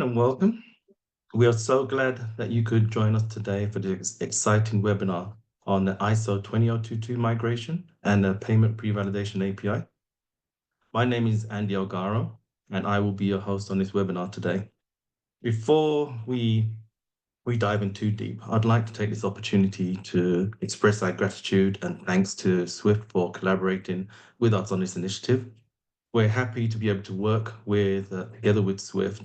And welcome. We are so glad that you could join us today for this exciting webinar on the ISO 20022 migration and the payment pre-validation API. My name is Andy Algaro, and I will be your host on this webinar today. Before we dive in too deep, I'd like to take this opportunity to express our gratitude and thanks to Swift for collaborating with us on this initiative. We're happy to be able to work together with Swift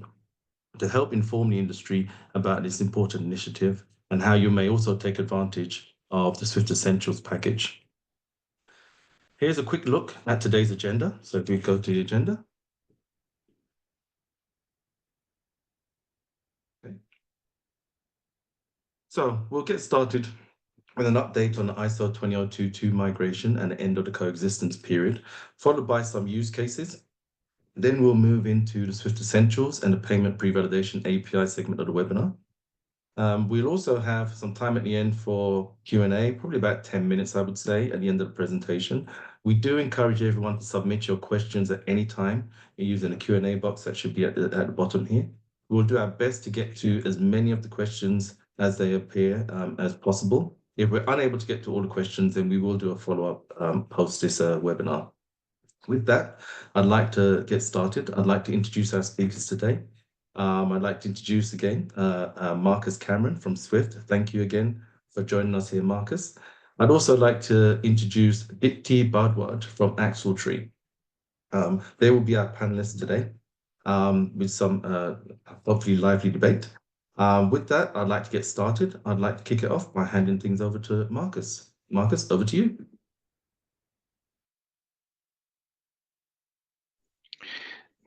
to help inform the industry about this important initiative and how you may also take advantage of the Swift Essentials package. Here's a quick look at today's agenda. So if we go to the agenda. Okay. So we'll get started with an update on the ISO 20022 migration and the end of the coexistence period, followed by some use cases. Then we'll move into the Swift Essentials and the payment pre-validation API segment of the webinar. We'll also have some time at the end for Q&A, probably about 10 minutes, I would say, at the end of the presentation. We do encourage everyone to submit your questions at any time using the Q&A box that should be at the bottom here. We'll do our best to get to as many of the questions as they appear as possible. If we're unable to get to all the questions, then we will do a follow-up post this webinar. With that, I'd like to get started. I'd like to introduce our speakers today. I'd like to introduce again Marcus Cameron from Swift. Thank you again for joining us here, Marcus. I'd also like to introduce Dipti Bhardwaj from Axletree. They will be our panelists today with some hopefully lively debate. With that, I'd like to get started. I'd like to kick it off by handing things over to Marcus. Marcus, over to you.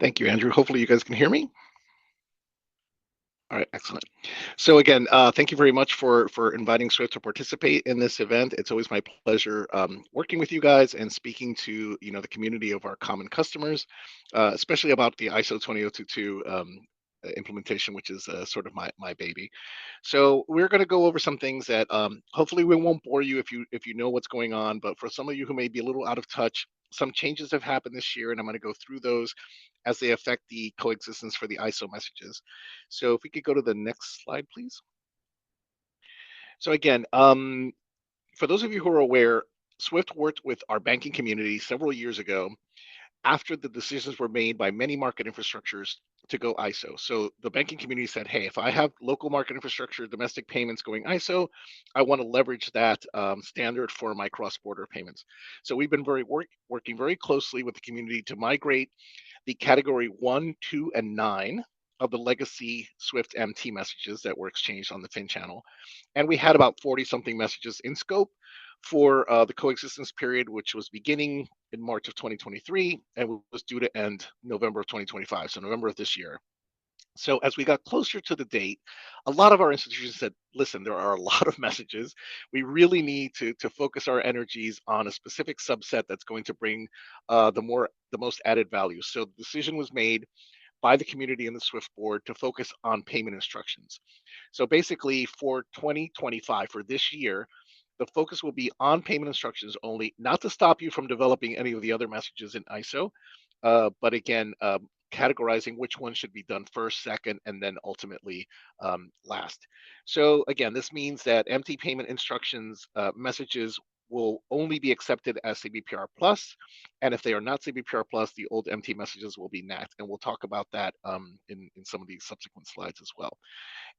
Thank you, Andrew. Hopefully you guys can hear me. All right, excellent. So again, thank you very much for inviting Swift to participate in this event. It's always my pleasure working with you guys and speaking to the community of our common customers, especially about the ISO 20022 implementation, which is sort of my baby. So we're going to go over some things that hopefully we won't bore you if you know what's going on, but for some of you who may be a little out of touch, some changes have happened this year, and I'm going to go through those as they affect the coexistence for the ISO messages. So if we could go to the next slide, please. So again, for those of you who are aware, Swift worked with our banking community several years ago after the decisions were made by many market infrastructures to go ISO. So the banking community said, hey, if I have local market infrastructure, domestic payments going ISO, I want to leverage that standard for my cross-border payments. So we've been working very closely with the community to migrate the category 1, 2, and 9 of the legacy Swift MT messages that were exchanged on the FIN channel. And we had about 40 something messages in scope for the coexistence period, which was beginning in March of 2023 and was due to end November of 2025, so November of this year. So as we got closer to the date, a lot of our institutions said, listen, there are a lot of messages. We really need to focus our energies on a specific subset that's going to bring the most added value. So the decision was made by the community and the Swift board to focus on payment instructions. So basically for 2025, for this year, the focus will be on payment instructions only, not to stop you from developing any of the other messages in ISO, but again, categorizing which one should be done first, second, and then ultimately last. So again, this means that MT payment instructions messages will only be accepted as CBPR plus, and if they are not CBPR plus, the old MT messages will be NAT, and we'll talk about that in some of these subsequent slides as well.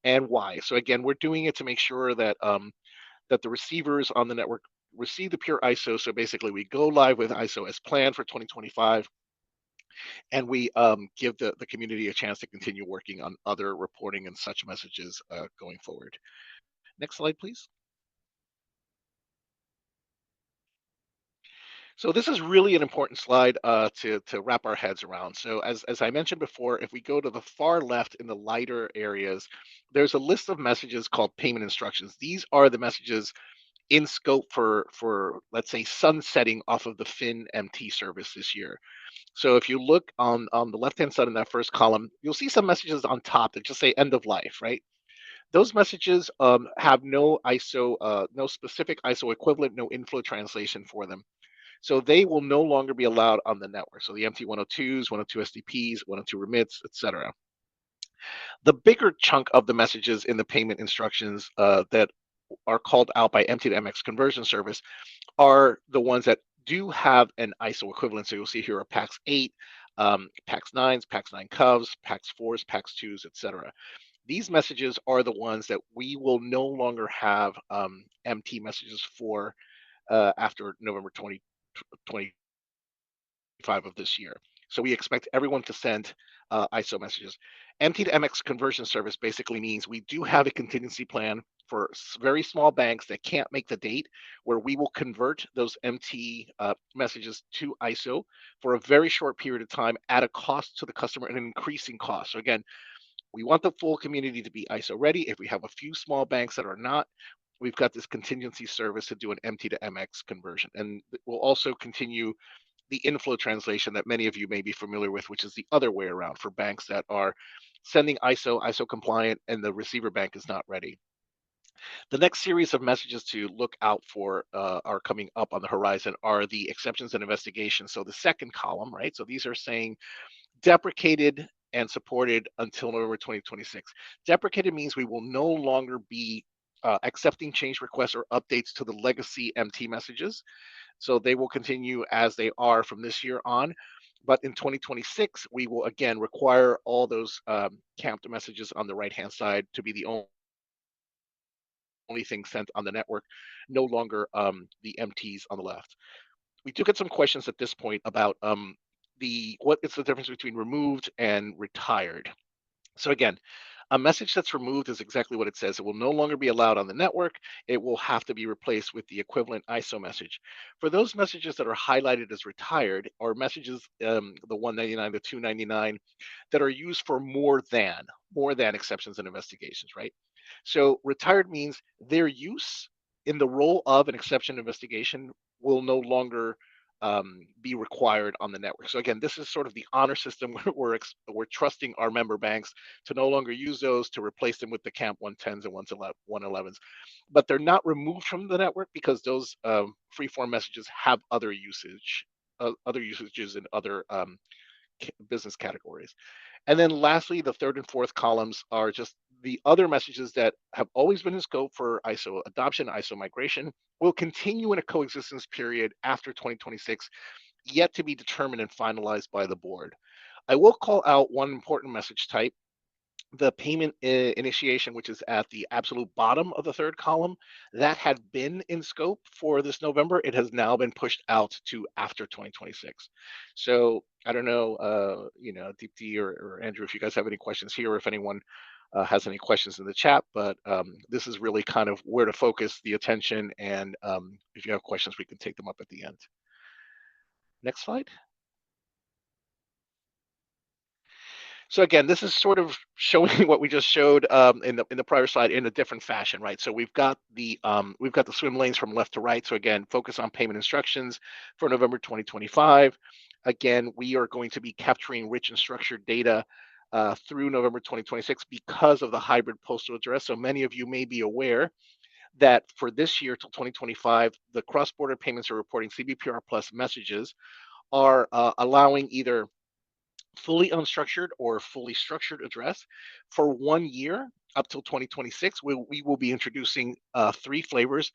And why? So again, we're doing it to make sure that that the receivers on the network receive the pure ISO. So basically, we go live with ISO as planned for 2025, and we give the community a chance to continue working on other reporting and such messages going forward. Next slide, please. So this is really an important slide to wrap our heads around. So as I mentioned before, if we go to the far left in the lighter areas, there's a list of messages called payment instructions. These are the messages in scope for let's say sunsetting off of the FIN MT service this year. So if you look on the left-hand side in that first column, you'll see some messages on top that just say end of life, right? Those messages have no ISO, no specific ISO equivalent, no inflow translation for them. So they will no longer be allowed on the network. So the MT 102s, 102 SDPs, 102 remits, etc. The bigger chunk of the messages in the payment instructions that are called out by MT to MX conversion service are the ones that do have an ISO equivalent. So you'll see here are PAX 8, PAX 9s, PAX 9 Covs, PAX 4s, PAX 2s, etc. These messages are the ones that we will no longer have MT messages for after November 2025 of this year. So we expect everyone to send ISO messages. MT to MX conversion service basically means we do have a contingency plan for very small banks that can't make the date, where we will convert those MT messages to ISO for a very short period of time at a cost to the customer, and an increasing cost. So again, we want the full community to be ISO ready. If we have a few small banks that are not, we've got this contingency service to do an MT to MX conversion. And we'll also continue the inflow translation that many of you may be familiar with, which is the other way around for banks that are sending ISO compliant, and the receiver bank is not ready. The next series of messages to look out for are coming up on the horizon are the exceptions and investigations. So the second column, right? So these are saying deprecated and supported until November 2026. Deprecated means we will no longer be accepting change requests or updates to the legacy MT messages. So they will continue as they are from this year on. But in 2026, we will again require all those camped messages on the right-hand side to be the only thing sent on the network, no longer the MTs on the left. We do get some questions at this point about what is the difference between removed and retired. So again, a message that's removed is exactly what it says. It will no longer be allowed on the network. It will have to be replaced with the equivalent ISO message. For those messages that are highlighted as retired, or messages, the 199, the 299, that are used for more than exceptions and investigations, right? So retired means their use in the role of an exception investigation will no longer be required on the network. So again, this is sort of the honor system where we're trusting our member banks to no longer use those, to replace them with the CAMP 110s and 111s. But they're not removed from the network because those free-form messages have other usages in other business categories. And then lastly, the third and fourth columns are just the other messages that have always been in scope for ISO adoption, ISO migration, will continue in a coexistence period after 2026, yet to be determined and finalized by the board. I will call out one important message type: the payment initiation, which is at the absolute bottom of the third column. That had been in scope for this November. It has now been pushed out to after 2026. So I don't know, Deepti or Andrew, if you guys have any questions here, or if anyone has any questions in the chat, but this is really kind of where to focus the attention. And if you have questions, we can take them up at the end. Next slide. So again, this is sort of showing what we just showed in the prior slide in a different fashion, right? So we've got the swim lanes from left to right. So again, focus on payment instructions for November 2025. Again, we are going to be capturing rich and structured data through November 2026 because of the hybrid postal address. So many of you may be aware that for this year till 2025, the cross-border payments are reporting CBPR plus messages are allowing either fully unstructured or fully structured address. For 1 year up till 2026, we will be introducing three flavors: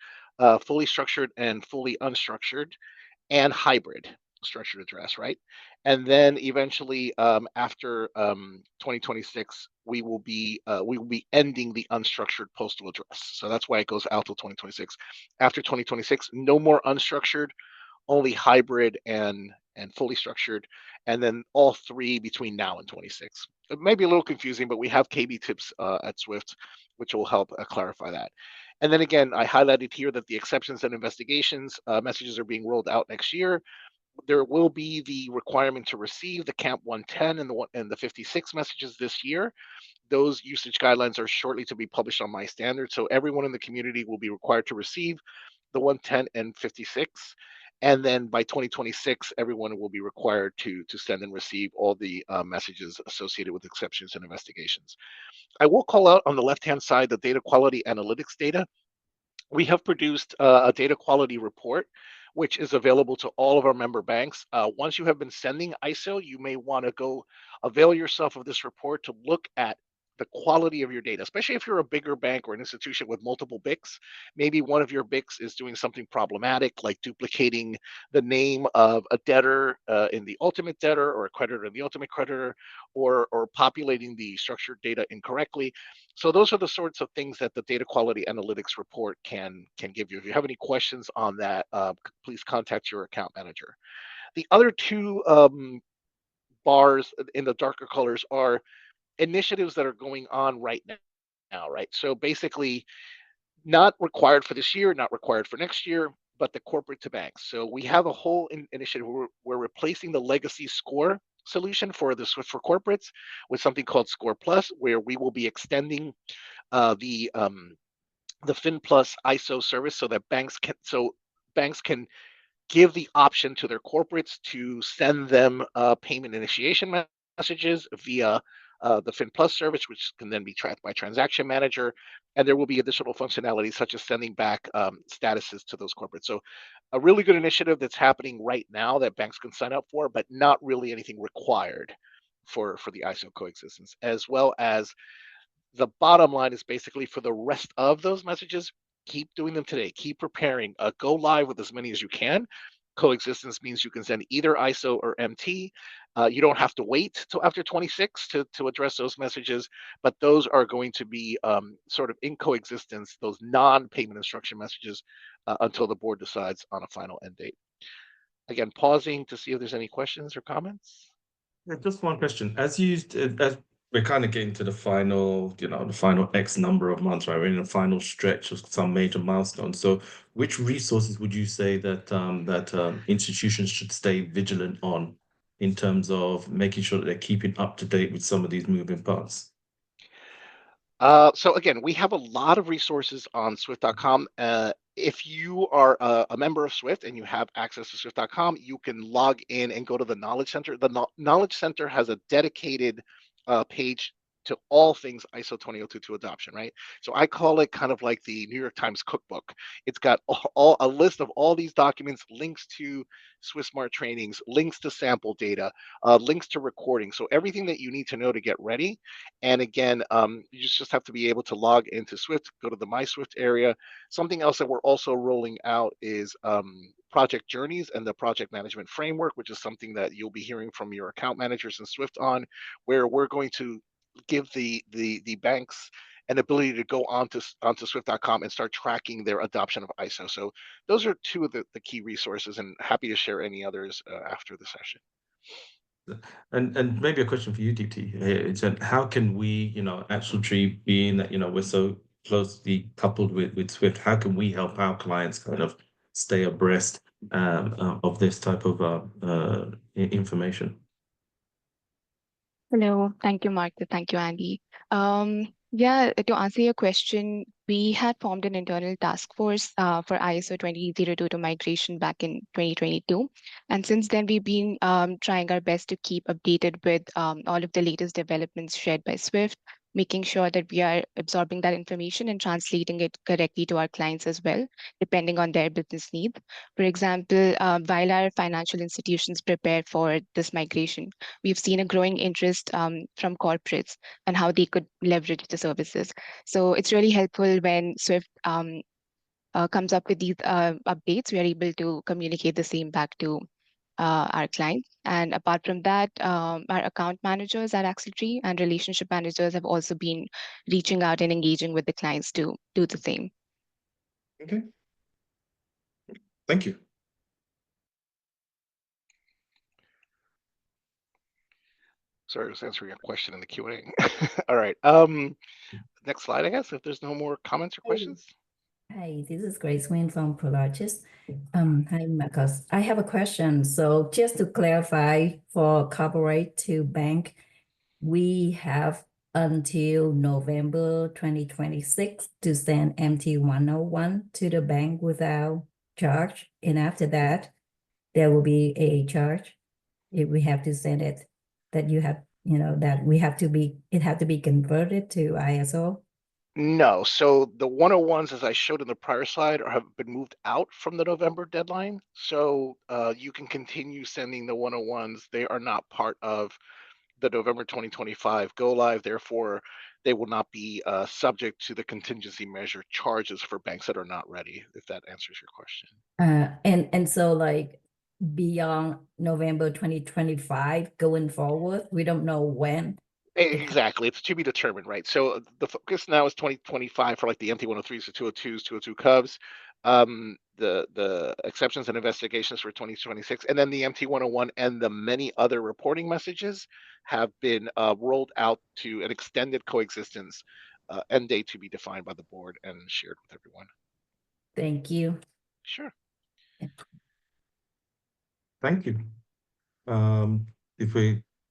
fully structured and fully unstructured, and hybrid structured address, right? And then eventually, after 2026, we will be ending the unstructured postal address. So that's why it goes out till 2026. After 2026, no more unstructured, only hybrid and fully structured, and then all three between now and 26. It may be a little confusing, but we have KB tips at Swift, which will help clarify that. And then again, I highlighted here that the exceptions and investigations messages are being rolled out next year. There will be the requirement to receive the CAMP 110 and the 56 messages this year. Those usage guidelines are shortly to be published on My Standard, so everyone in the community will be required to receive the 110 and 56. And then by 2026, everyone will be required to send and receive all the messages associated with exceptions and investigations. I will call out on the left-hand side the data quality analytics data. We have produced a data quality report, which is available to all of our member banks. Once you have been sending ISO, you may want to go avail yourself of this report to look at the quality of your data, especially if you're a bigger bank or an institution with multiple BICs. Maybe one of your BICs is doing something problematic, like duplicating the name of a debtor in the ultimate debtor, or a creditor in the ultimate creditor, or populating the structured data incorrectly. So those are the sorts of things that the data quality analytics report can give you. If you have any questions on that, please contact your account manager. The other two bars in the darker colors are initiatives that are going on right now, right? So basically, not required for this year, not required for next year, but the corporate to banks. So we have a whole initiative where we're replacing the legacy score solution for the Swift for corporates with something called Score Plus, where we will be extending uh, the um, the FinPlus ISO service so that banks can give the option to their corporates to send them payment initiation messages via the FinPlus service, which can then be tracked by Transaction Manager. And there will be additional functionality such as sending back statuses to those corporates. So, a really good initiative that's happening right now that banks can sign up for, but not really anything required for the ISO coexistence, as well as the bottom line is basically for the rest of those messages, keep doing them today. Keep preparing. Go live with as many as you can. Coexistence means you can send either ISO or MT. You don't have to wait till after 26 to address those messages, but those are going to be sort of in coexistence, those non-payment instruction messages, until the board decides on a final end date. Again, pausing to see if there's any questions or comments. Just one question. As we're kind of getting to the final, the final X number of months, right? We're in the final stretch of some major milestones. So, which resources would you say that institutions should stay vigilant on in terms of making sure that they're keeping up to date with some of these moving parts? So again, we have a lot of resources on Swift.com. If you are a member of Swift and you have access to Swift.com, you can log in and go to the Knowledge Center. The Knowledge Center has a dedicated page to all things ISO 20022 adoption, right? So I call it kind of like the New York Times cookbook. It's got a list of all these documents, links to Swiss Smart trainings, links to sample data, links to recording. So everything that you need to know to get ready. And again, you just have to be able to log into Swift, go to the My Swift area. Something else that we're also rolling out is project journeys and the project management framework, which is something that you'll be hearing from your account managers in Swift on, where we're going to give the banks an ability to go onto Swift.com and start tracking their adoption of ISO. So those are two of the key resources, and happy to share any others after the session. And maybe a question for you, DT, here is that how can we, Axletree, being that, we're so closely coupled with Swift, how can we help our clients kind of stay abreast of this type of information? Hello. Thank you, Mark. Thank you, Andy. Yeah, to answer your question, we had formed an internal task force for ISO 20022 migration back in 2022. And since then, we've been trying our best to keep updated with all of the latest developments shared by Swift, making sure that we are absorbing that information and translating it correctly to our clients as well, depending on their business needs. For example, while our financial institutions prepare for this migration, we've seen a growing interest from corporates and how they could leverage the services. So it's really helpful when Swift comes up with these updates. We are able to communicate the same back to our clients. And apart from that, our account managers at Axletree and relationship managers have also been reaching out and engaging with the clients to do the same. Okay. Thank you. Sorry, I was answering a question in the Q&A. All right. Next slide, I guess, if there's no more comments or questions. Hi, this is Grace Wynn from Prologis. Hi, Marcus. I have a question. So just to clarify, for corporate to bank, we have until November 2026 to send MT101 to the bank without charge. And after that, there will be a charge if we have to send it, that you have, that it have to be converted to ISO. No, so the 101s, as I showed in the prior slide, have been moved out from the November deadline. So you can continue sending the 101s. They are not part of the November 2025 go live. Therefore, they will not be subject to the contingency measure charges for banks that are not ready, if that answers your question. And so like beyond November 2025 going forward, we don't know when. Exactly. It's to be determined, right? So the focus now is 2025 for like the MT-103s, the 202s, 202 Cubs, the exceptions and investigations for 2026, and then the MT-101 and the many other reporting messages have been rolled out to an extended coexistence end date to be defined by the board and shared with everyone. Thank you. Sure. Thank you.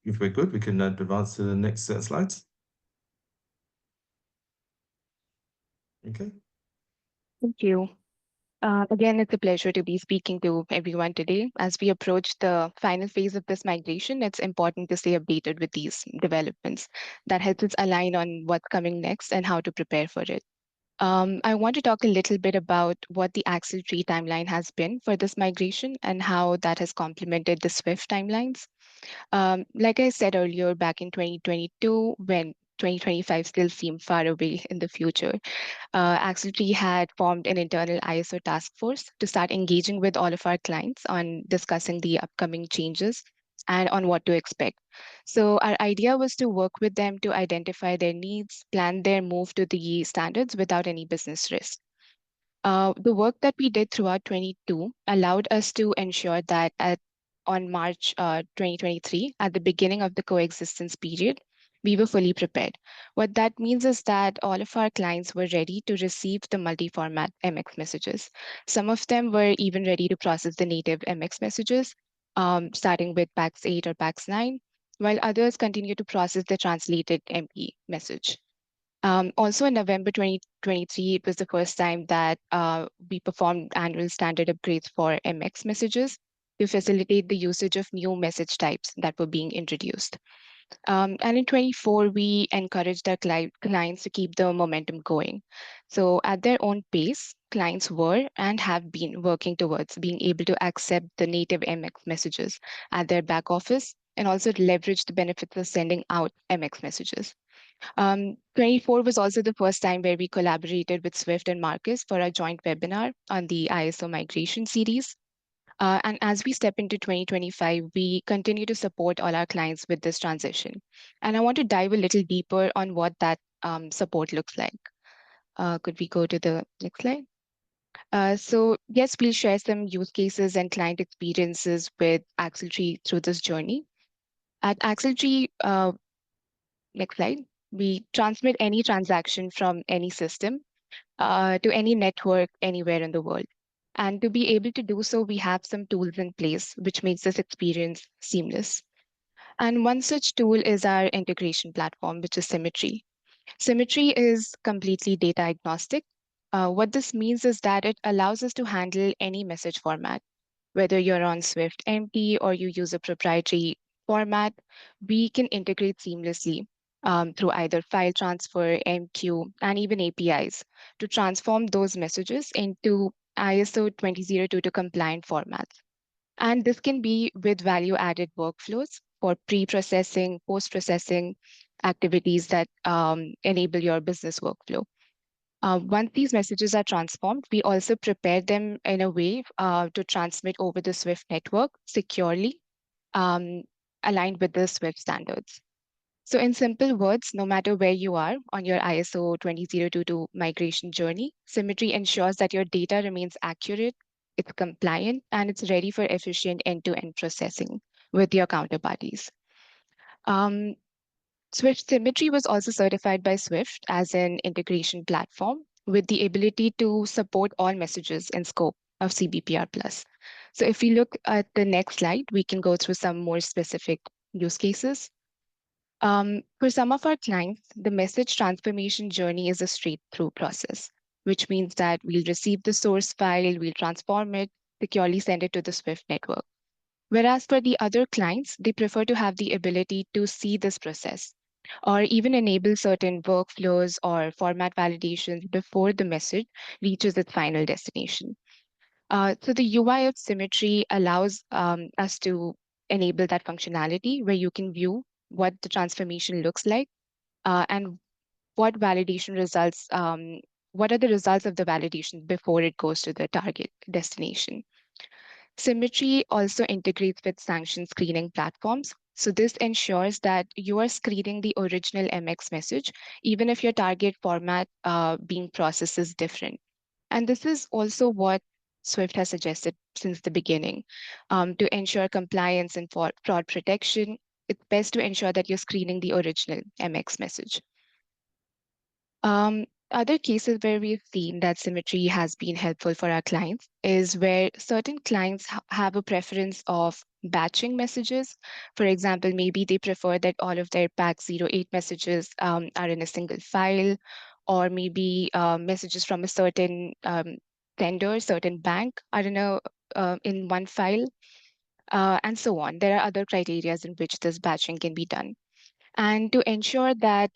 If we're good, we can advance to the next set of slides. Okay. Thank you. Again, it's a pleasure to be speaking to everyone today. As we approach the final phase of this migration, it's important to stay updated with these developments. That helps us align on what's coming next and how to prepare for it. I want to talk a little bit about what the Axletree timeline has been for this migration and how that has complemented the Swift timelines. Like I said earlier, back in 2022, when 2025 still seemed far away in the future, Axletree had formed an internal ISO task force to start engaging with all of our clients on discussing the upcoming changes and on what to expect. So our idea was to work with them to identify their needs, plan their move to the standards without any business risk. The work that we did throughout 22 allowed us to ensure that on March 2023, at the beginning of the coexistence period, we were fully prepared. What that means is that all of our clients were ready to receive the multi-format MX messages. Some of them were even ready to process the native MX messages, starting with PAX 8 or PAX 9, while others continue to process the translated MP message. Also in November 2023, it was the first time that we performed annual standard upgrades for MX messages to facilitate the usage of new message types that were being introduced. And in 24, we encouraged our clients to keep the momentum going. So at their own pace, clients were and have been working towards being able to accept the native MX messages at their back office and also leverage the benefits of sending out MX messages. 24 was also the first time where we collaborated with Swift and Marcus for a joint webinar on the ISO migration series. And as we step into 2025, we continue to support all our clients with this transition. And I want to dive a little deeper on what that support looks like. Could we go to the next slide? So yes, we'll share some use cases and client experiences with Axletree through this journey. At Axletree, next slide, we transmit any transaction from any system to any network anywhere in the world. And to be able to do so, we have some tools in place, which makes this experience seamless. And one such tool is our integration platform, which is Symmetry. Symmetry is completely data agnostic. What this means is that it allows us to handle any message format. Whether you're on Swift MP or you use a proprietary format, we can integrate seamlessly through either file transfer, MQ, and even APIs to transform those messages into ISO 20022 compliant formats. And this can be with value-added workflows for pre-processing, post-processing activities that enable your business workflow. Once these messages are transformed, we also prepare them in a way to transmit over the Swift network securely, aligned with the Swift standards. So in simple words, no matter where you are on your ISO 20022 migration journey, Symmetry ensures that your data remains accurate, it's compliant, and it's ready for efficient end-to-end processing with your counterparties. Swift Symmetry was also certified by Swift as an integration platform with the ability to support all messages in scope of CBPR+. So if we look at the next slide, we can go through some more specific use cases. For some of our clients, the message transformation journey is a straight-through process, which means that we'll receive the source file, we'll transform it, securely send it to the Swift network. Whereas for the other clients, they prefer to have the ability to see this process or even enable certain workflows or format validations before the message reaches its final destination. So the UI of Symmetry allows us to enable that functionality where you can view what the transformation looks like and what validation results, what are the results of the validation before it goes to the target destination. Symmetry also integrates with sanction screening platforms. So this ensures that you are screening the original MX message, even if your target format being processed is different. And this is also what Swift has suggested since the beginning. To ensure compliance and for fraud protection, it's best to ensure that you're screening the original MX message. Other cases where we've seen that symmetry has been helpful for our clients is where certain clients have a preference of batching messages. For example, maybe they prefer that all of their pack 08 messages are in a single file, or maybe messages from a certain tender, certain bank are in one file, and so on. There are other criteria in which this batching can be done. And to ensure that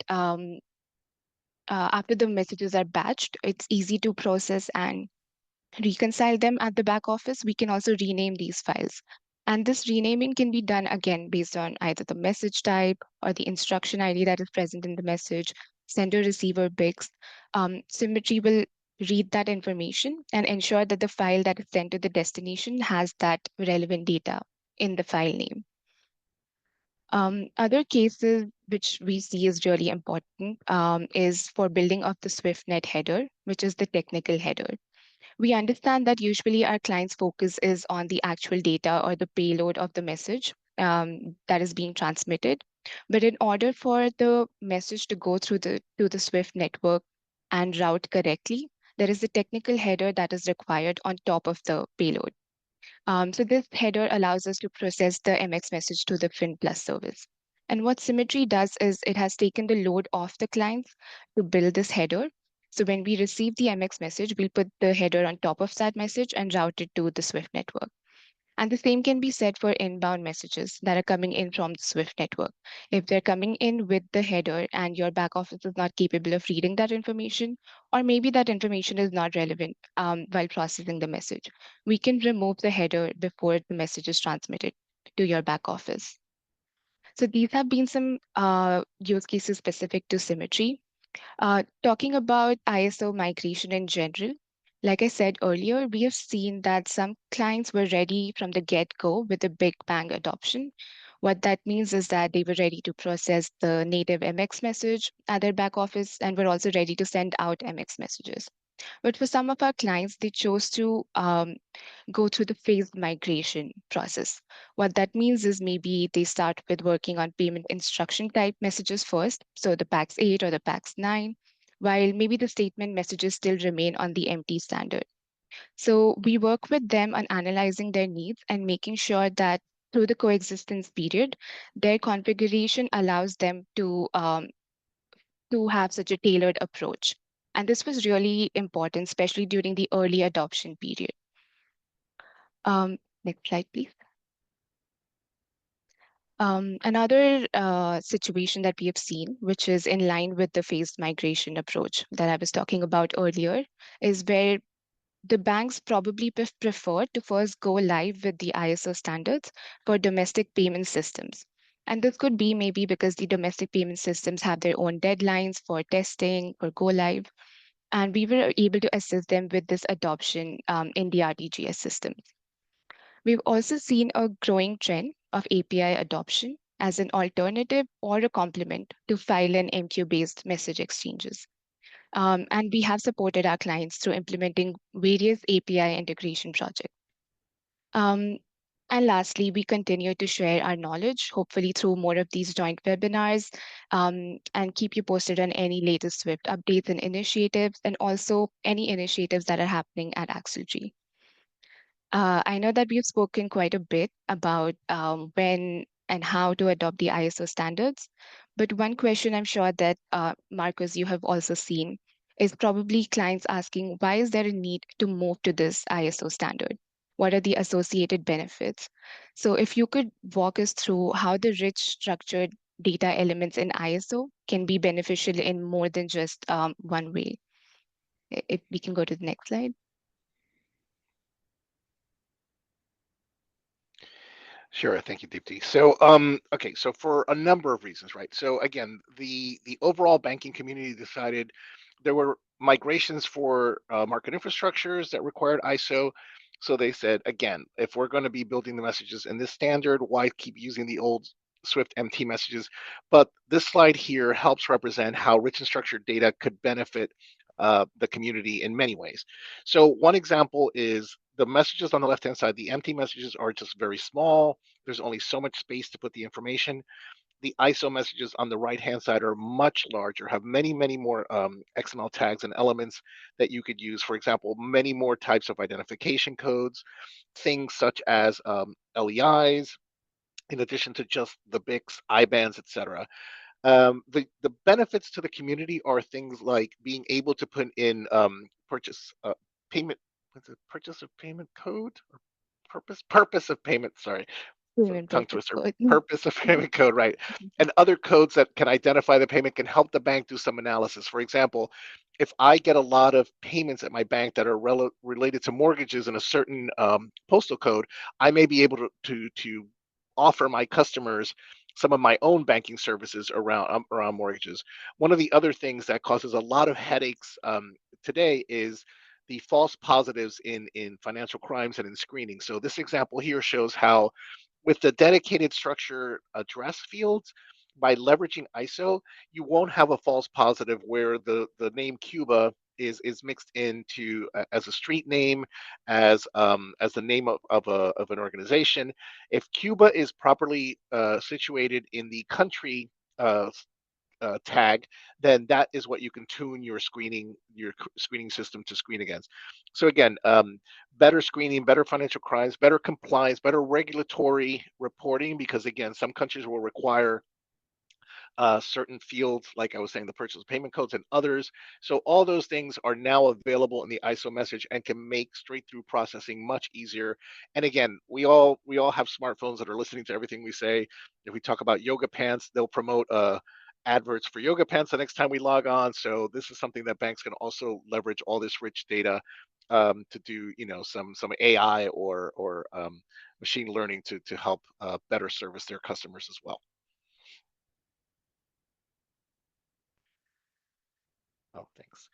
after the messages are batched, it's easy to process and reconcile them at the back office. We can also rename these files. And this renaming can be done again based on either the message type or the instruction ID that is present in the message, sender receiver BICS. Symmetry will read that information and ensure that the file that is sent to the destination has that relevant data in the file name. Other cases which we see is really important is for building of the SwiftNet header, which is the technical header. We understand that usually our client's focus is on the actual data or the payload of the message that is being transmitted. But in order for the message to go through to the Swift network and route correctly, there is a technical header that is required on top of the payload. So this header allows us to process the MX message to the Fin Plus service. And what Symmetry does is it has taken the load off the clients to build this header. So when we receive the MX message, we'll put the header on top of that message and route it to the Swift network. And the same can be said for inbound messages that are coming in from the Swift network. If they're coming in with the header and your back office is not capable of reading that information, or maybe that information is not relevant while processing the message, we can remove the header before the message is transmitted to your back office. So these have been some use cases specific to Symmetry. Talking about ISO migration in general, like I said earlier, we have seen that some clients were ready from the get-go with a big bang adoption. What that means is that they were ready to process the native MX message at their back office and were also ready to send out MX messages. But for some of our clients, they chose to go through the phased migration process. What that means is maybe they start with working on payment instruction type messages first, so the PAX 8 or the PAX 9, while maybe the statement messages still remain on the empty standard. So we work with them on analyzing their needs and making sure that through the coexistence period, their configuration allows them to have such a tailored approach. And this was really important, especially during the early adoption period. Next slide, please. Another situation that we have seen, which is in line with the phased migration approach that I was talking about earlier, is where the banks probably prefer to first go live with the ISO standards for domestic payment systems. And this could be maybe because the domestic payment systems have their own deadlines for testing or go live. And we were able to assist them with this adoption in the RTGS systems. We've also seen a growing trend of API adoption as an alternative or a complement to file and MQ-based message exchanges. And we have supported our clients through implementing various API integration projects. And lastly, we continue to share our knowledge, hopefully through more of these joint webinars, and keep you posted on any latest Swift updates and initiatives, and also any initiatives that are happening at Axletree. I know that we've spoken quite a bit about when and how to adopt the ISO standards, but one question I'm sure that Marcus, you have also seen is probably clients asking, why is there a need to move to this ISO standard? What are the associated benefits? So if you could walk us through how the rich structured data elements in ISO can be beneficial in more than just one way. If we can go to the next slide. Sure. Thank you, Deepti. So, okay, so for a number of reasons, right? So again, the overall banking community decided there were migrations for market infrastructures that required ISO. So they said, again, if we're going to be building the messages in this standard, why keep using the old Swift MT messages? But this slide here helps represent how rich and structured data could benefit the community in many ways. So one example is the messages on the left-hand side. The MT messages are just very small. There's only so much space to put the information. The ISO messages on the right-hand side are much larger, have many, many more XML tags and elements that you could use. For example, many more types of identification codes, things such as LEIs, in addition to just the BICs, IBANs, etc. The benefits to the community are things like being able to put in purchase payment, what's it, purchase of payment code or purpose of payment. Sorry, Payment tongue purpose twister. code. Purpose of payment code, right? And other codes that can identify the payment can help the bank do some analysis. For example, if I get a lot of payments at my bank that are related to mortgages in a certain postal code, I may be able to offer my customers some of my own banking services around mortgages. One of the other things that causes a lot of headaches today is the false positives in financial crimes and in screening. So this example here shows how with the dedicated structure address fields, by leveraging ISO, you won't have a false positive where the name Cuba is mixed into as a street name, as the name of an organization. If Cuba is properly situated in the country uh, tag, then that is what you can tune your screening system to screen against. So again, better screening, better financial crimes, better compliance, better regulatory reporting, because again, some countries will require certain fields, like I was saying, the purchase payment codes and others. So all those things are now available in the ISO message and can make straight through processing much easier. And again, we all have smartphones that are listening to everything we say. If we talk about yoga pants, they'll promote adverts for yoga pants the next time we log on. So this is something that banks can also leverage all this rich data to do, some AI or machine learning to help better service their customers as well. Oh, thanks.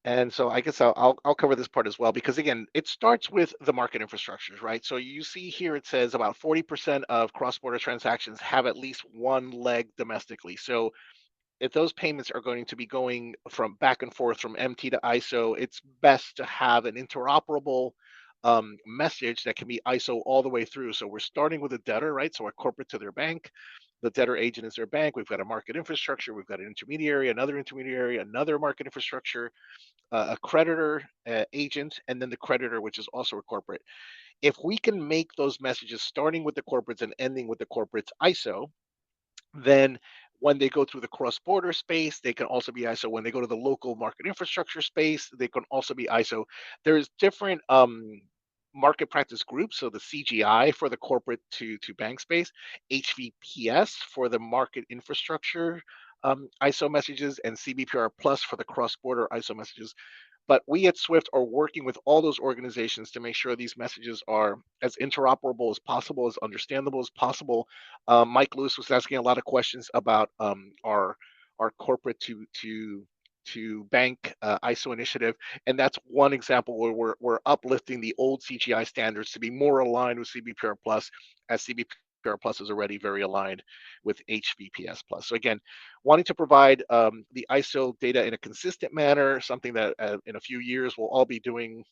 And so I guess I'll cover this part as well, because again, it starts with the market infrastructures, right? So you see here it says about 40% of cross-border transactions have at least one leg domestically. So if those payments are going to be going from back and forth from MT to ISO, it's best to have an interoperable message that can be ISO all the way through. So we're starting with a debtor, right? So a corporate to their bank. The debtor agent is their bank. We've got a market infrastructure. We've got an intermediary, another market infrastructure, a creditor agent, and then the creditor, which is also a corporate. If we can make those messages starting with the corporates and ending with the corporates ISO, then when they go through the cross-border space, they can also be ISO. When they go to the local market infrastructure space, they can also be ISO. There's different market practice groups. So the CGI for the corporate to bank space, HVPS for the market infrastructure ISO messages, and CBPR Plus for the cross-border ISO messages. But we at Swift are working with all those organizations to make sure these messages are as interoperable as possible, as understandable as possible. Mike Lewis was asking a lot of questions about our corporate to bank ISO initiative, and that's one example where we're uplifting the old CGI standards to be more aligned with CBPR Plus, as CBPR Plus is already very aligned with HVPS Plus. So again, wanting to provide the ISO data in a consistent manner, something that in a few years we'll all be doing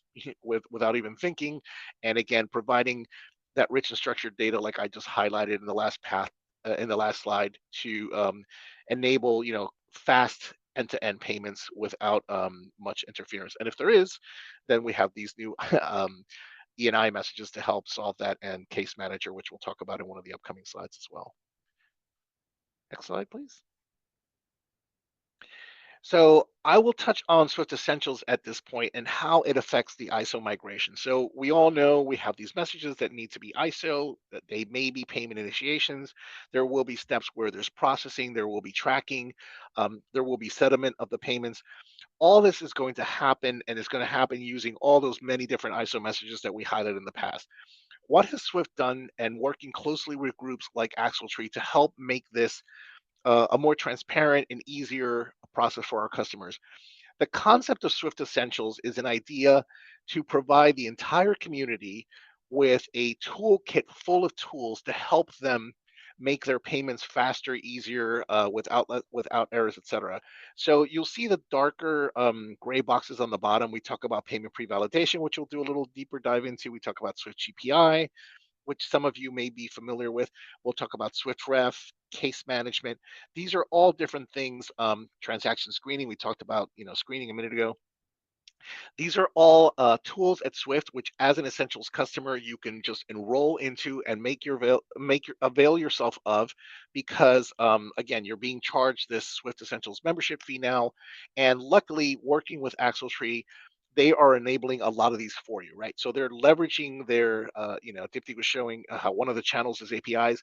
without even thinking, and again, providing that rich and structured data, like I just highlighted in the last in the last slide, to enable fast end-to-end payments without much interference. And if there is, then we have these new E&I messages to help solve that, and case manager, which we'll talk about in one of the upcoming slides as well. Next slide, please. So I will touch on Swift Essentials at this point and how it affects the ISO migration. So we all know we have these messages that need to be ISO, that they may be payment initiations. There will be steps where there's processing, there will be tracking, there will be settlement of the payments. All this is going to happen, and it's going to happen using all those many different ISO messages that we highlighted in the past. what has Swift done and working closely with groups like Axletree to help make this a more transparent and easier process for our customers? The concept of Swift Essentials is an idea to provide the entire community with a toolkit full of tools to help them make their payments faster, easier, without errors, etc. So you'll see the darker gray boxes on the bottom. We talk about payment pre-validation, which we'll do a little deeper dive into. We talk about Swift GPI, which some of you may be familiar with. We'll talk about Swift Ref, case management. These are all different things. Transaction screening, we talked about, screening a minute ago. These are all tools at Swift, which as an Essentials customer, you can just enroll into and avail yourself of, because again, you're being charged this Swift Essentials membership fee now. And luckily, working with Axletree, they are enabling a lot of these for you, right? So they're leveraging their, Dipti was showing how one of the channels is APIs.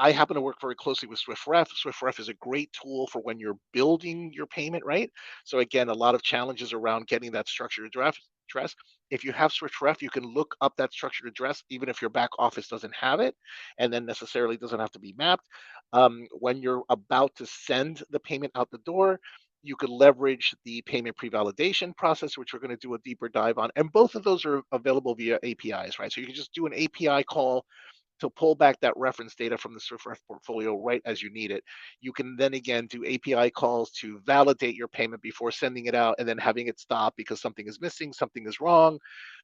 I happen to work very closely with Swift Ref. Swift Ref is a great tool for when you're building your payment, right? So again, a lot of challenges around getting that structured address. If you have Swift Ref, you can look up that structured address, even if your back office doesn't have it, and then necessarily doesn't have to be mapped. When you're about to send the payment out the door, you could leverage the payment pre-validation process, which we're going to do a deeper dive on. And both of those are available via APIs, right? So you can just do an API call to pull back that reference data from the SwiftRef portfolio right as you need it. You can then again do API calls to validate your payment before sending it out and then having it stop because something is missing, something is wrong,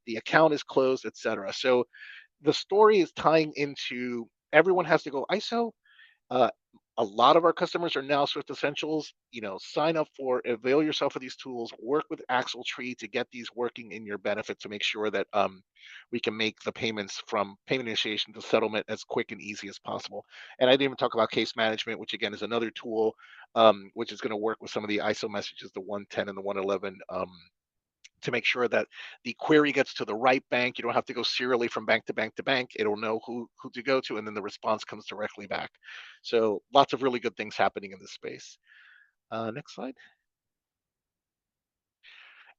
the account is closed, etc. So the story is tying into everyone has to go ISO. Uh, a lot of our customers are now Swift Essentials. Sign up avail yourself of these tools, work with Axletree to get these working in your benefit to make sure that we can make the payments from payment initiation to settlement as quick and easy as possible. And I didn't even talk about case management, which again is another tool which is going to work with some of the ISO messages, the 110 and the 111. To make sure that the query gets to the right bank. You don't have to go serially from bank to bank to bank. It'll know who to go to, and then the response comes directly back. So lots of really good things happening in this space. Next slide.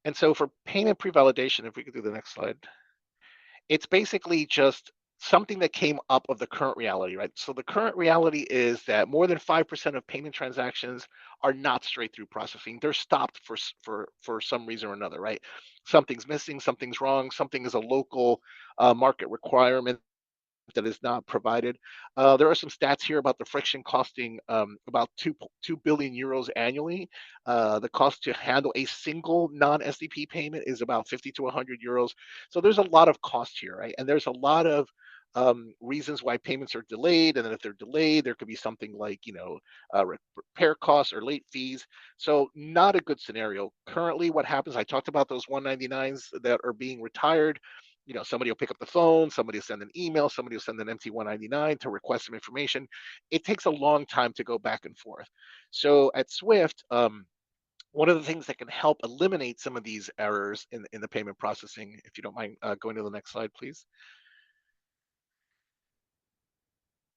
And so for payment pre-validation, if we could do the next slide, it's basically just something that came up of the current reality, right? So the current reality is that more than 5% of payment transactions are not straight through processing. They're stopped for some reason or another, right? Something's missing, something's wrong, something is a local market requirement that is not provided. There are some stats here about the friction costing about 2 billion euros annually. The cost to handle a single non-SDP payment is about 50 to 100 euros. So there's a lot of cost here, right? And there's a lot of reasons why payments are delayed. And then if they're delayed, there could be something like, repair costs or late fees. So not a good scenario. Currently, what happens, I talked about those 199s that are being retired. Somebody will pick up the phone, somebody will send an email, somebody will send an empty 199 to request some information. It takes a long time to go back and forth. So at Swift, one of the things that can help eliminate some of these errors in the payment processing, if you don't mind going to the next slide, please,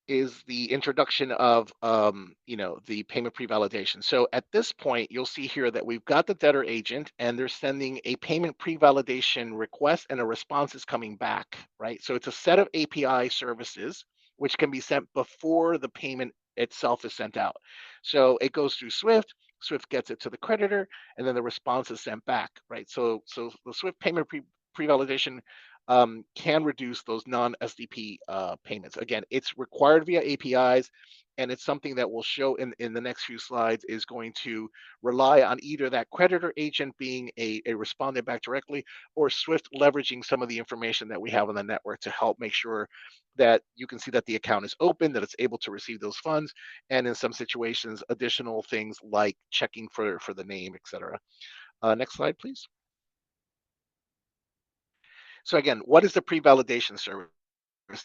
is the introduction of the payment pre-validation. So at this point, you'll see here that we've got the debtor agent and they're sending a payment pre-validation request and a response is coming back, right? So it's a set of API services which can be sent before the payment itself is sent out. So it goes through Swift, Swift gets it to the creditor, and then the response is sent back, right? So the Swift payment pre-validation can reduce those non-SDP payments. Again, it's required via APIs, and it's something that we'll show in the next few slides is going to rely on either that creditor agent being a respondent back directly or Swift leveraging some of the information that we have on the network to help make sure that you can see that the account is open, that it's able to receive those funds, and in some situations, additional things like checking for the name, etc. Next slide, please. So again, what is the pre-validation service?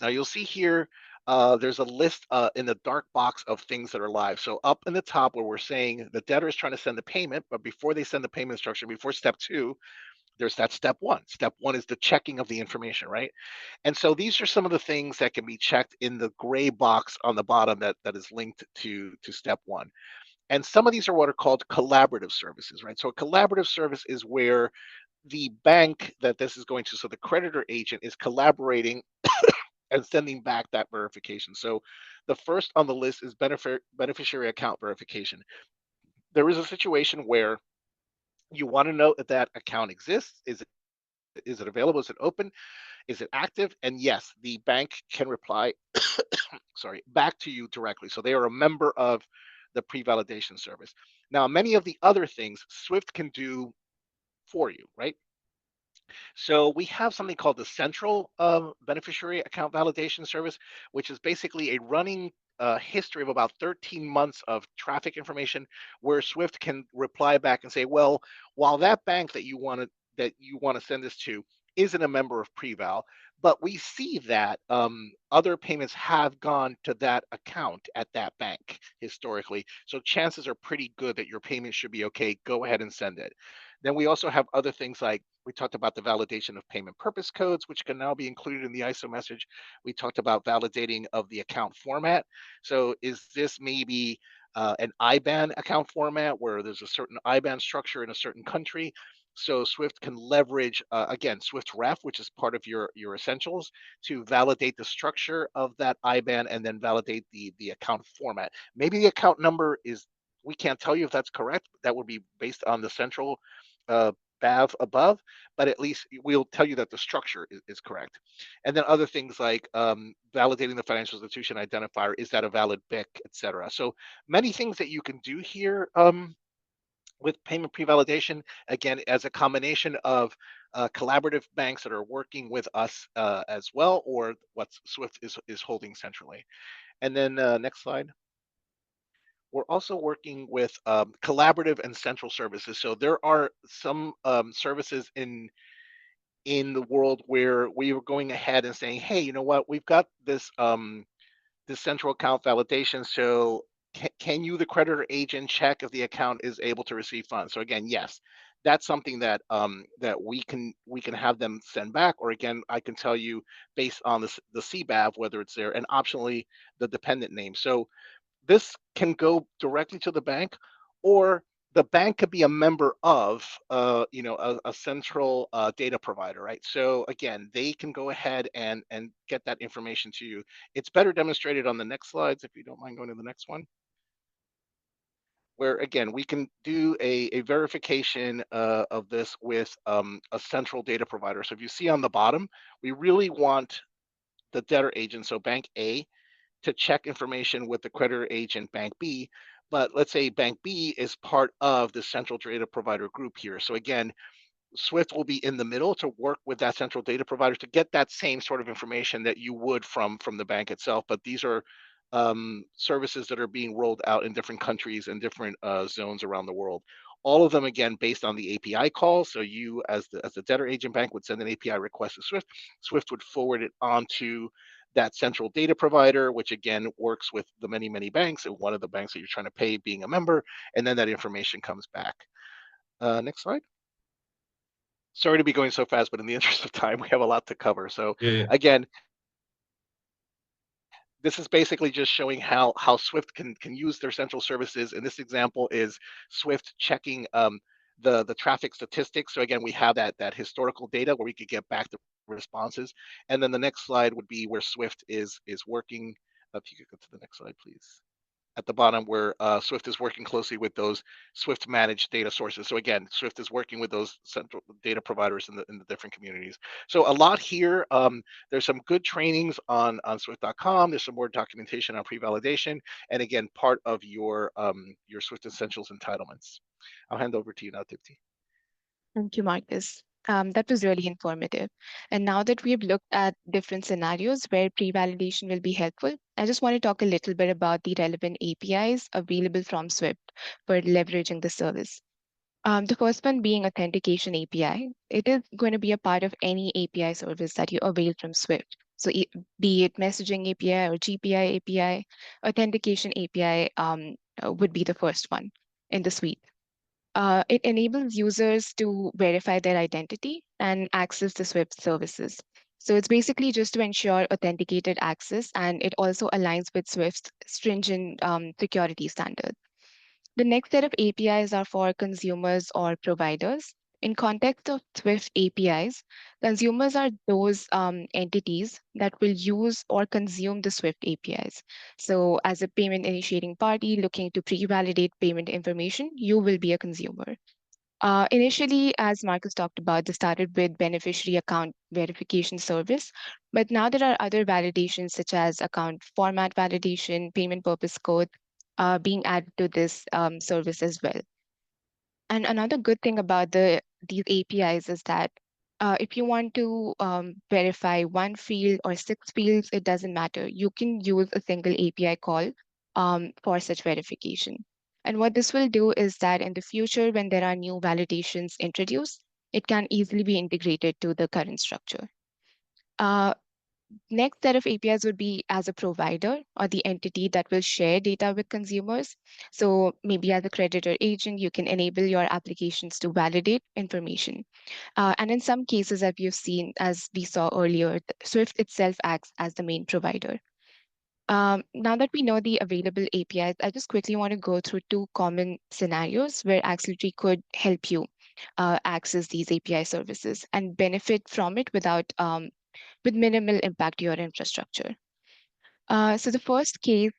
Now you'll see here, there's a list in the dark box of things that are live. So up in the top where we're saying the debtor is trying to send the payment, but before they send the payment instruction, before step 2, there's that step 1. Step 1 is the checking of the information, right? And so these are some of the things that can be checked in the gray box on the bottom that is linked to step 1. And some of these are what are called collaborative services, right? So a collaborative service is where the bank that this is going to, so the creditor agent is collaborating and sending back that verification. So the first on the list is beneficiary account verification. There is a situation where you want to know that that account exists. Is it available? Is it open? Is it active? And yes, the bank can reply, sorry, back to you directly. So they are a member of the pre-validation service. Now, many of the other things Swift can do for you, right? So we have something called the Central Beneficiary Account Validation Service, which is basically a running history of about 13 months of traffic information, where Swift can reply back and say, well, while that bank that you want to send this to isn't a member of Preval, but we see that other payments have gone to that account at that bank historically. So chances are pretty good that your payment should be okay. Go ahead and send it. Then we also have other things like we talked about the validation of payment purpose codes, which can now be included in the ISO message. We talked about validating of the account format. So is this maybe an IBAN account format where there's a certain IBAN structure in a certain country? So Swift can leverage, again, Swift Ref, which is part of your essentials, to validate the structure of that IBAN and then validate the account format. Maybe the account number is, we can't tell you if that's correct. That would be based on the central BAV above, but at least we'll tell you that the structure is correct. And then other things like validating the financial institution identifier, is that a valid BIC, et cetera. So many things that you can do here with payment pre-validation, again, as a combination of collaborative banks that are working with us as well, or what Swift is holding centrally. And then next slide. We're also working with collaborative and central services. So there are some services in the world where we were going ahead and saying, hey, you know what, we've got this this central account validation. So can you, the creditor agent, check if the account is able to receive funds? So again, yes, that's something that that we can have them send back. Or again, I can tell you based on the CBAV whether it's there, and optionally the dependent name. So this can go directly to the bank, or the bank could be a member of, you know, a central data provider, right? So again, they can go ahead and get that information to you. It's better demonstrated on the next slides, if you don't mind going to the next one, where again, we can do a verification of this with a central data provider. So if you see on the bottom, we really want the debtor agent, so bank A, to check information with the creditor agent bank B, but let's say bank B is part of the central data provider group here. So again, Swift will be in the middle to work with that central data provider to get that same sort of information that you would from the bank itself. But these are services that are being rolled out in different countries and different zones around the world. All of them, again, based on the API call. So you, as the debtor agent bank, would send an API request to Swift. Swift would forward it on to that central data provider, which again works with the many banks, and one of the banks that you're trying to pay being a member, and then that information comes back. Next slide. Sorry to be going so fast, but in the interest of time, we have a lot to cover. So again, this is basically just showing how Swift can use their central services. And this example is Swift checking the traffic statistics. So again, we have that historical data where we could get back the responses. And then the next slide would be where Swift is working. If you could go to the next slide, please. At the bottom, where Swift is working closely with those Swift managed data sources. So again, Swift is working with those central data providers in the different communities. So a lot here. There's some good trainings on Swift.com. There's some more documentation on pre-validation, and again, part of your Swift Essentials entitlements. I'll hand over to you now, Dipti. Thank you, Marcus. That was really informative. And now that we've looked at different scenarios where pre-validation will be helpful, I just want to talk a little bit about the relevant APIs available from Swift for leveraging the service. The first one being authentication API. It is going to be a part of any API service that you avail from Swift. So be it messaging API or GPI API, authentication API would be the first one in the suite. It enables users to verify their identity and access the Swift services. So it's basically just to ensure authenticated access, and it also aligns with Swift's stringent security standards. The next set of APIs are for consumers or providers. In context of Swift APIs, consumers are those entities that will use or consume the Swift APIs. So as a payment initiating party looking to pre-validate payment information, you will be a consumer. Initially, as Marcus talked about, they started with beneficiary account verification service, but now there are other validations such as account format validation, payment purpose code being added to this service as well. And another good thing about these APIs is that if you want to verify one field or 6 fields, it doesn't matter. You can use a single API call for such verification. And what this will do is that in the future, when there are new validations introduced, it can easily be integrated to the current structure. Next set of APIs would be as a provider or the entity that will share data with consumers. So maybe as a creditor agent, you can enable your applications to validate information. And in some cases, as you've seen, as we saw earlier, Swift itself acts as the main provider. Now that we know the available APIs, I just quickly want to go through 2 common scenarios where Axletree could help you access these API services and benefit from it with minimal impact to your infrastructure. So the first case,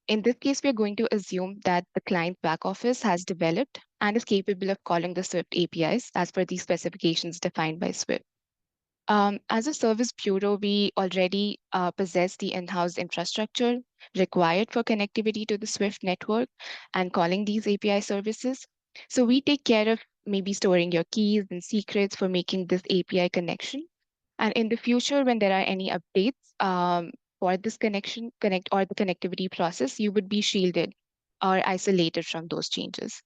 in this case, we're going to assume that the client back office has developed and is capable of calling the Swift APIs as per the specifications defined by Swift. As a service bureau, we already possess the in-house infrastructure required for connectivity to the Swift network and calling these API services. So we take care of maybe storing your keys and secrets for making this API connection. And in the future, when there are any updates for this connect or the connectivity process, you would be shielded or isolated from those changes.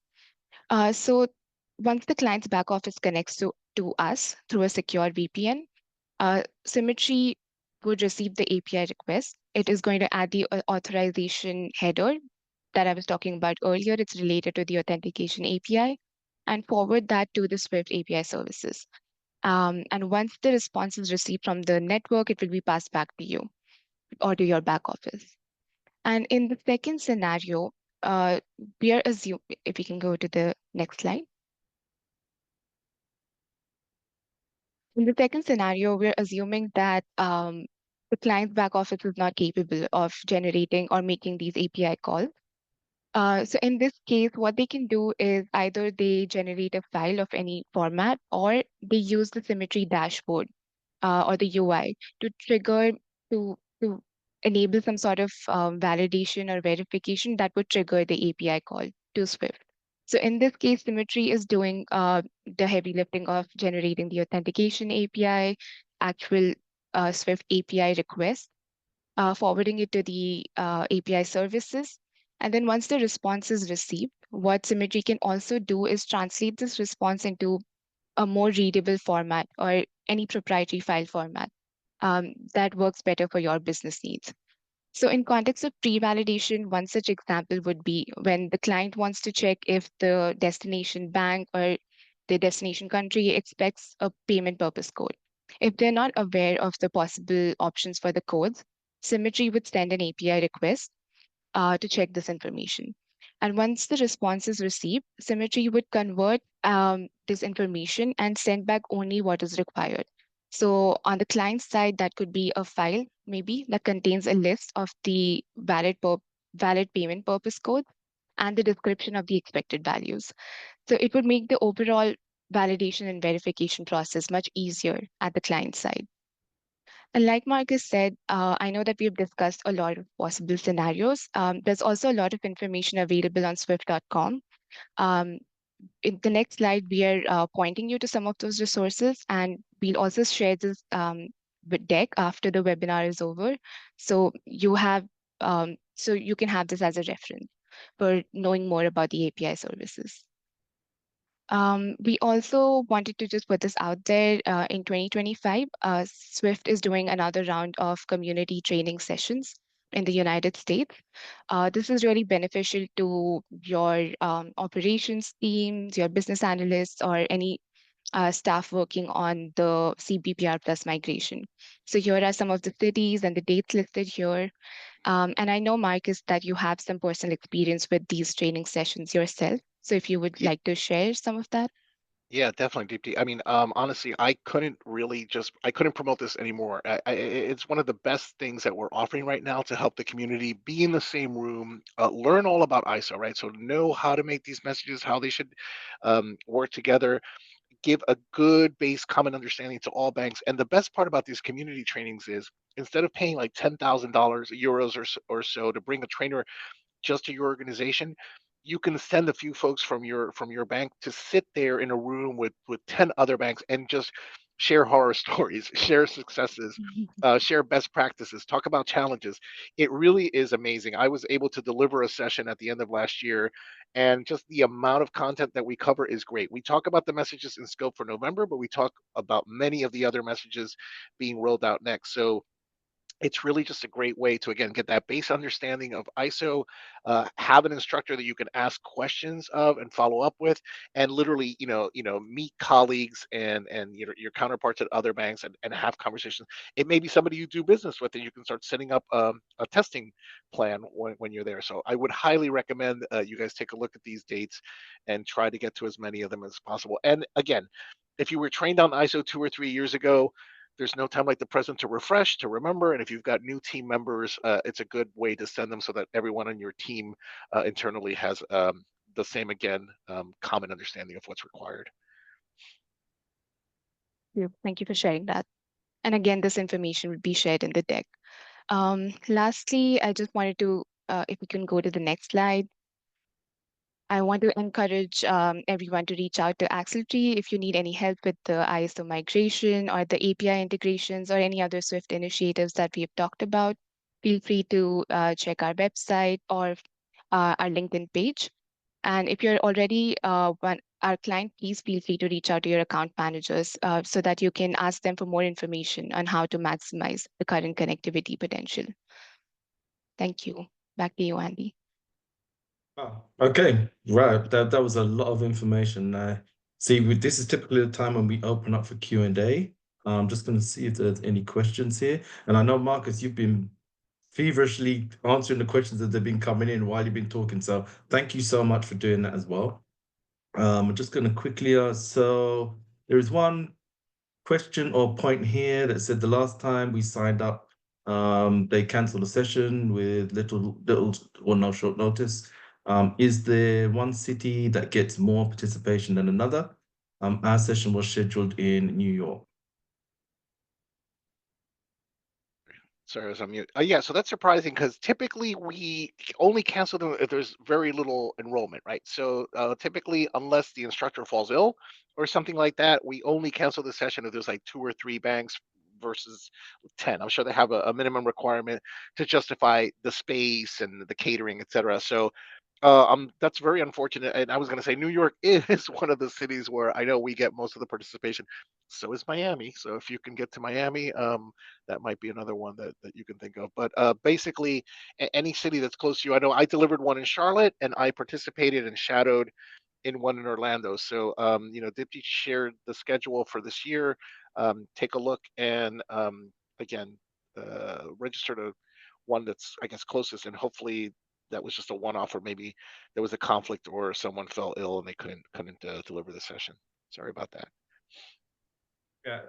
So once the client's back office connects to us through a secure VPN, Symmetry would receive the API request. It is going to add the authorization header that I was talking about earlier. It's related to the authentication API and forward that to the Swift API services. And once the response is received from the network, it will be passed back to you or to your back office. And in the second scenario, we are assuming, if we can go to the next slide. In the second scenario, we're assuming that the client's back office is not capable of generating or making these API calls. So in this case, what they can do is either they generate a file of any format or they use the Symmetry dashboard or the UI to trigger to enable some sort of validation or verification that would trigger the API call to Swift. So in this case, Symmetry is doing the heavy lifting of generating the authentication API, actual Swift API request, forwarding it to the API services. And then once the response is received, what Symmetry can also do is translate this response into a more readable format or any proprietary file format that works better for your business needs. So in context of pre-validation, one such example would be when the client wants to check if the destination bank or the destination country expects a payment purpose code. If they're not aware of the possible options for the codes, Symmetry would send an API request to check this information. And once the response is received, Symmetry would convert this information and send back only what is required. So on the client side, that could be a file maybe that contains a list of the valid payment purpose code and the description of the expected values. So it would make the overall validation and verification process much easier at the client side. And like Marcus said, I know that we've discussed a lot of possible scenarios. There's also a lot of information available on swift.com. In the next slide, we are pointing you to some of those resources, and we'll also share this deck after the webinar is over. So you can have this as a reference for knowing more about the API services. We also wanted to just put this out there in 2025. Swift is doing another round of community training sessions in the United States. This is really beneficial to your operations teams, your business analysts, or any staff working on the CBPR Plus migration. So here are some of the cities and the dates listed here. And I know, Marcus, that you have some personal experience with these training sessions yourself. So if you would like to share some of that. Yeah, definitely, Deepti. I mean, honestly, I couldn't promote this anymore. It's one of the best things that we're offering right now to help the community be in the same room, learn all about ISO, right? So know how to make these messages, how they should work together, give a good base common understanding to all banks. And the best part about these community trainings is instead of paying like $10,000 euros or so to bring a trainer just to your organization, you can send a few folks from your bank to sit there in a room with 10 other banks and just share horror stories, share successes, share best practices, talk about challenges. It really is amazing. I was able to deliver a session at the end of last year, and just the amount of content that we cover is great. We talk about the messages in scope for November, but we talk about many of the other messages being rolled out next. So it's really just a great way to again get that base understanding of ISO, have an instructor that you can ask questions of and follow up with, and literally meet colleagues and your counterparts at other banks and have conversations. It may be somebody you do business with, and you can start setting up a testing plan when you're there. So I would highly recommend you guys take a look at these dates and try to get to as many of them as possible. And again, if you were trained on ISO 2 or 3 years ago, there's no time like the present to refresh, to remember. And if you've got new team members, it's a good way to send them so that everyone on your team internally has the same, again, common understanding of what's required. Thank you for sharing that. And again, this information will be shared in the deck. Lastly, I just wanted to, if we can go to the next slide. I want to encourage everyone to reach out to Axletree if you need any help with the ISO migration or the API integrations or any other Swift initiatives that we've talked about. Feel free to check our website or our LinkedIn page. And if you're already our client, please feel free to reach out to your account managers so that you can ask them for more information on how to maximize the current connectivity potential. Thank you. Back to you, Andy. Oh, okay, right. That was a lot of information. See, this is typically the time when we open up for Q&A. I'm just going to see if there's any questions here. And I know, Marcus, you've been feverishly answering the questions that have been coming in while you've been talking. So thank you so much for doing that as well. I'm just going to quickly, so there is one question or point here that said the last time we signed up, they canceled a session with little or no short notice. Is there one city that gets more participation than another? Our session was scheduled in New York. Sorry, I was on mute. Yeah, so that's surprising because typically we only cancel them if there's very little enrollment, right? So typically, unless the instructor falls ill or something like that, we only cancel the session if there's like 2 or 3 banks versus 10. I'm sure they have a minimum requirement to justify the space and the catering, et cetera. So that's very unfortunate. And I was going to say New York is one of the cities where I know we get most of the participation. So is Miami. So if you can get to Miami, that might be another one that you can think of. But basically, any city that's close to you. I know I delivered one in Charlotte, and I participated and shadowed in one in Orlando. So Dipti shared the schedule for this year. Take a look and again register to one that's I guess closest, and hopefully that was just a one-off, or maybe there was a conflict or someone fell ill and they couldn't deliver the session. Sorry about that. Yeah,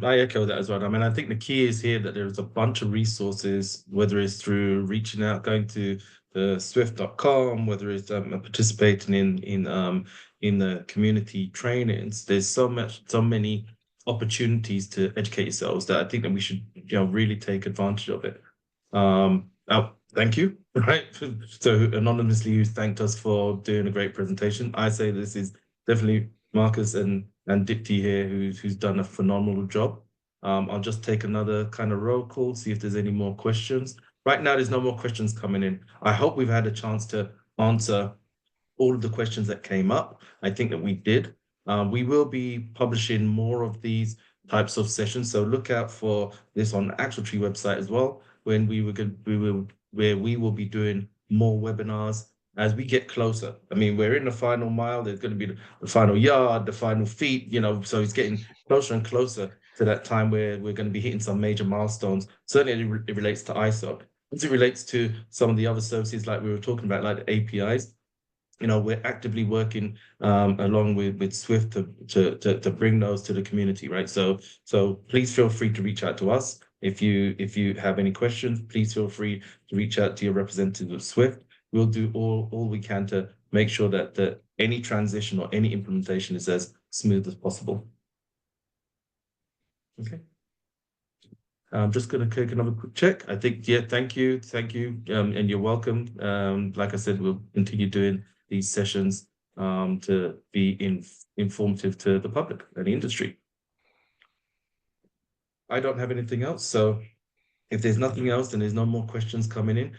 I echo that as well. I mean, I think the key is here that there's a bunch of resources, whether it's through reaching out, going to the swift.com, whether it's participating in the community trainings. There's so many opportunities to educate yourselves that I think that we should, really take advantage of it. Thank you. Right. So anonymously, who thanked us for doing a great presentation. I say this is definitely Marcus and Dipti here, who's done a phenomenal job. I'll just take another kind of roll call, see if there's any more questions. Right now, there's no more questions coming in. I hope we've had a chance to answer all of the questions that came up. I think that we did. We will be publishing more of these types of sessions, so look out for this on the Axletree website as well, when we will be doing more webinars as we get closer. I mean, we're in the final mile. There's going to be the final yard, the final feet, so it's getting closer and closer to that time where we're going to be hitting some major milestones. Certainly it relates to ISO. As it relates to some of the other services like we were talking about, like the APIs, we're actively working along with Swift to bring those to the community, right? So please feel free to reach out to us. If you have any questions, please feel free to reach out to your representative of Swift. We'll do all we can to make sure that any transition or any implementation is as smooth as possible. Okay. I'm just going to take another quick check. I think, yeah, thank you, and you're welcome. Like I said, we'll continue doing these sessions to be informative to the public and the industry. I don't have anything else, so if there's nothing else, then there's no more questions coming in.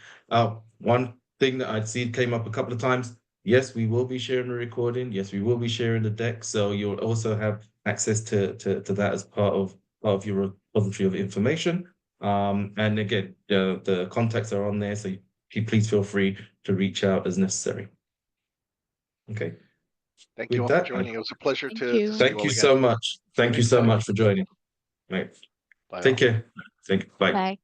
One thing that I'd see came up a couple of times. Yes, we will be sharing the recording. Yes, we will be sharing the deck. So you'll also have access to that as part of your repository of information. And again, the contacts are on there, so please feel free to reach out as necessary. Okay. Thank you all for joining. It was a pleasure to see you all again. Thank you so much. Thank you so much for joining. Right. Bye. Take care. Bye. Bye.